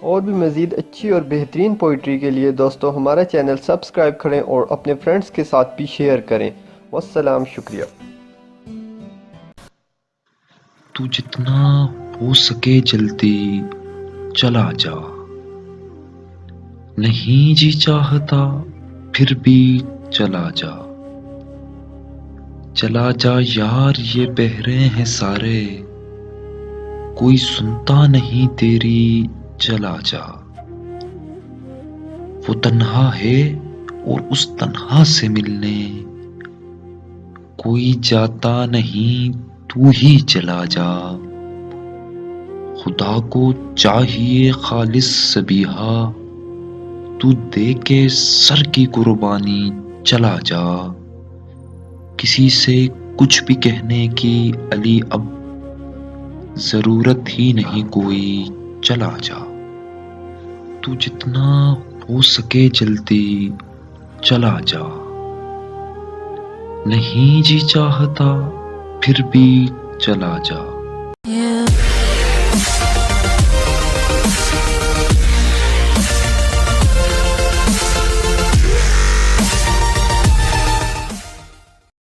और भी मज़ीद अच्छी और बेहतरीन पोइट्री के लिए दोस्तों हमारा चैनल सब्सक्राइब करें और अपने फ्रेंड्स के साथ भी शेयर करें। वस्सलाम, शुक्रिया। तू जितना हो सके जल्दी चला जा, नहीं जी चाहता फिर भी चला जा। चला जा यार, ये बह रहे हैं सारे, कोई सुनता नहीं तेरी, चला जा। वो तन्हा है और उस तन्हा से मिलने कोई जाता नहीं, तू ही चला जा। खुदा को चाहिए खालिस सबीहा, तू दे के सर की कुर्बानी, चला जा। किसी से कुछ भी कहने की अली अब जरूरत ही नहीं कोई, चला जा। तू जितना हो सके जल्दी चला जा, नहीं जी चाहता फिर भी चला जा।